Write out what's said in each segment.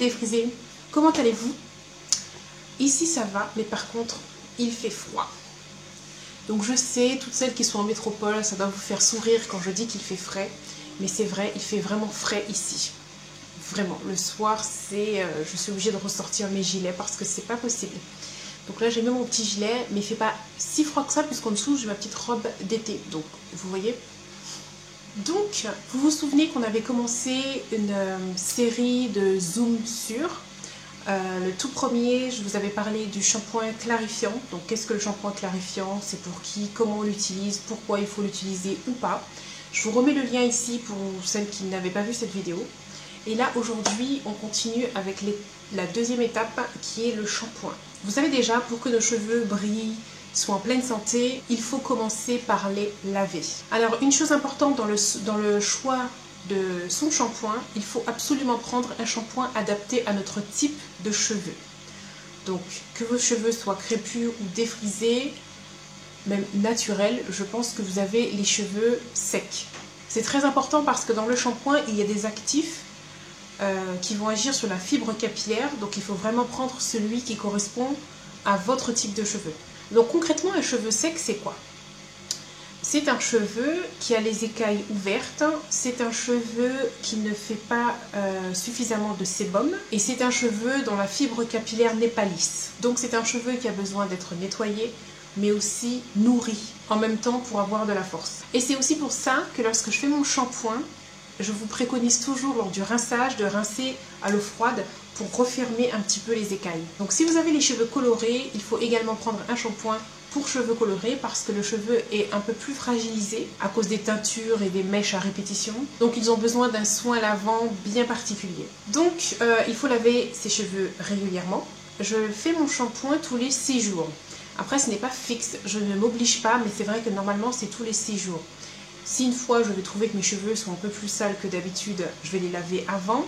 défrisés, comment allez-vous? Ici ça va, mais par contre il fait froid. Donc je sais, toutes celles qui sont en métropole, ça doit vous faire sourire quand je dis qu'il fait frais. Mais c'est vrai, il fait vraiment frais ici. Vraiment, le soir, je suis obligée de ressortir mes gilets parce que c'est pas possible. Donc là, j'ai mis mon petit gilet, mais il fait pas si froid que ça puisqu'en dessous, j'ai ma petite robe d'été. Donc, vous voyez. Donc, vous vous souvenez qu'on avait commencé une série de zoom sur. Le tout premier, je vous avais parlé du shampoing clarifiant. Donc, qu'est-ce que le shampoing clarifiant? C'est pour qui? Comment on l'utilise? Pourquoi il faut l'utiliser ou pas? Je vous remets le lien ici pour celles qui n'avaient pas vu cette vidéo. Et là, aujourd'hui, on continue avec la deuxième étape qui est le shampoing. Vous savez déjà, pour que nos cheveux brillent, soient en pleine santé, il faut commencer par les laver. Alors, une chose importante dans le choix de son shampoing, il faut absolument prendre un shampoing adapté à notre type de cheveux. Donc, que vos cheveux soient crépus ou défrisés, même naturels, je pense que vous avez les cheveux secs. C'est très important parce que dans le shampoing, il y a des actifs qui vont agir sur la fibre capillaire. Donc, il faut vraiment prendre celui qui correspond à votre type de cheveux. Donc, concrètement, un cheveu sec, c'est quoi? C'est un cheveu qui a les écailles ouvertes, c'est un cheveu qui ne fait pas suffisamment de sébum et c'est un cheveu dont la fibre capillaire n'est pas lisse. Donc c'est un cheveu qui a besoin d'être nettoyé mais aussi nourri en même temps pour avoir de la force. Et c'est aussi pour ça que lorsque je fais mon shampoing, je vous préconise toujours lors du rinçage de rincer à l'eau froide pour refermer un petit peu les écailles. Donc si vous avez les cheveux colorés, il faut également prendre un shampoing pour cheveux colorés parce que le cheveu est un peu plus fragilisé à cause des teintures et des mèches à répétition. Donc ils ont besoin d'un soin lavant bien particulier. Donc il faut laver ses cheveux régulièrement. Je fais mon shampoing tous les 6 jours. Après ce n'est pas fixe, je ne m'oblige pas, mais c'est vrai que normalement c'est tous les 6 jours. Si une fois je vais trouver que mes cheveux sont un peu plus sales que d'habitude, je vais les laver avant.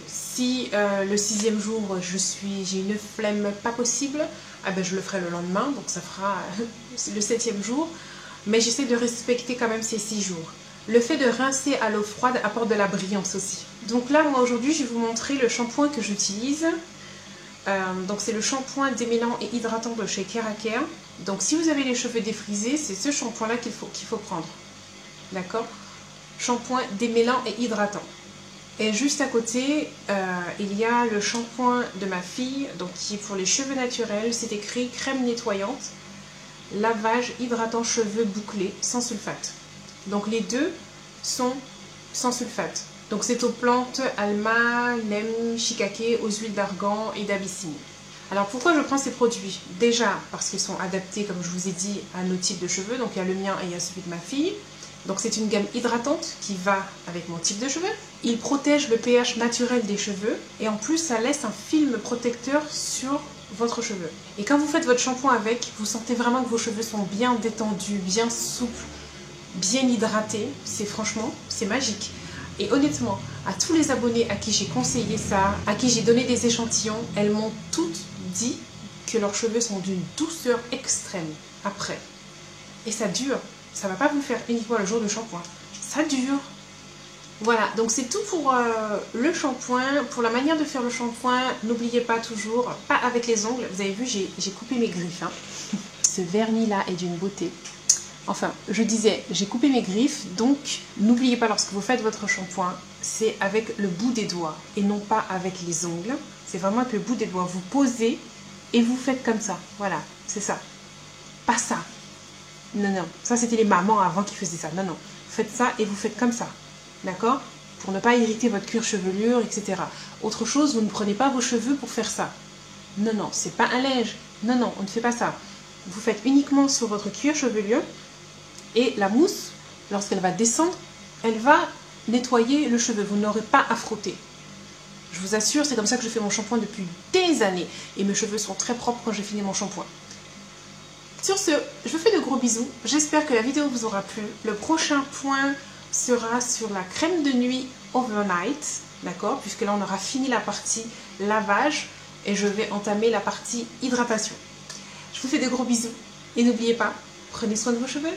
Si le 6e jour j'ai une flemme pas possible, ah ben je le ferai le lendemain, donc ça fera le 7e jour, mais j'essaie de respecter quand même ces 6 jours. Le fait de rincer à l'eau froide apporte de la brillance aussi. Donc là, moi aujourd'hui, je vais vous montrer le shampoing que j'utilise. Donc c'est le shampoing démêlant et hydratant de chez Keraker. Donc si vous avez les cheveux défrisés, c'est ce shampoing là qu'il faut prendre. D'accord? Shampoing démêlant et hydratant. Et juste à côté, il y a le shampoing de ma fille, donc qui est pour les cheveux naturels. C'est écrit crème nettoyante, lavage hydratant cheveux bouclés sans sulfate. Donc les deux sont sans sulfate. Donc c'est aux plantes alma, nem, shiitake, aux huiles d'argan et d'abyssinie. Alors pourquoi je prends ces produits? Déjà parce qu'ils sont adaptés, comme je vous ai dit, à nos types de cheveux. Donc il y a le mien et il y a celui de ma fille. Donc c'est une gamme hydratante qui va avec mon type de cheveux. Il protège le pH naturel des cheveux et en plus ça laisse un film protecteur sur votre cheveu. Et quand vous faites votre shampoing avec, vous sentez vraiment que vos cheveux sont bien détendus, bien souples, bien hydratés. Franchement, c'est magique. Et honnêtement, à tous les abonnés à qui j'ai conseillé ça, à qui j'ai donné des échantillons, elles m'ont toutes dit que leurs cheveux sont d'une douceur extrême après. Et ça dure. Ça ne va pas vous le faire uniquement le jour du shampoing. Ça dure. Voilà, donc c'est tout pour le shampoing. Pour la manière de faire le shampoing, n'oubliez pas toujours, pas avec les ongles. Vous avez vu, j'ai coupé mes griffes. Hein. Ce vernis-là est d'une beauté. Enfin, je disais, j'ai coupé mes griffes. Donc, n'oubliez pas, lorsque vous faites votre shampoing, c'est avec le bout des doigts et non pas avec les ongles. C'est vraiment avec le bout des doigts. Vous posez et vous faites comme ça. Voilà, c'est ça. Pas ça. Non, non, ça c'était les mamans avant qui faisaient ça. Non, non, faites ça et vous faites comme ça. D'accord? Pour ne pas irriter votre cuir chevelure, etc. Autre chose, vous ne prenez pas vos cheveux pour faire ça. Non, non, c'est pas un linge. Non, non, on ne fait pas ça. Vous faites uniquement sur votre cuir chevelu et la mousse, lorsqu'elle va descendre, elle va nettoyer le cheveu. Vous n'aurez pas à frotter. Je vous assure, c'est comme ça que je fais mon shampoing depuis des années. Et mes cheveux sont très propres quand j'ai fini mon shampoing. Sur ce, je vous fais de gros bisous. J'espère que la vidéo vous aura plu. Le prochain point sera sur la crème de nuit overnight. D'accord? Puisque là, on aura fini la partie lavage. Et je vais entamer la partie hydratation. Je vous fais de gros bisous. Et n'oubliez pas, prenez soin de vos cheveux.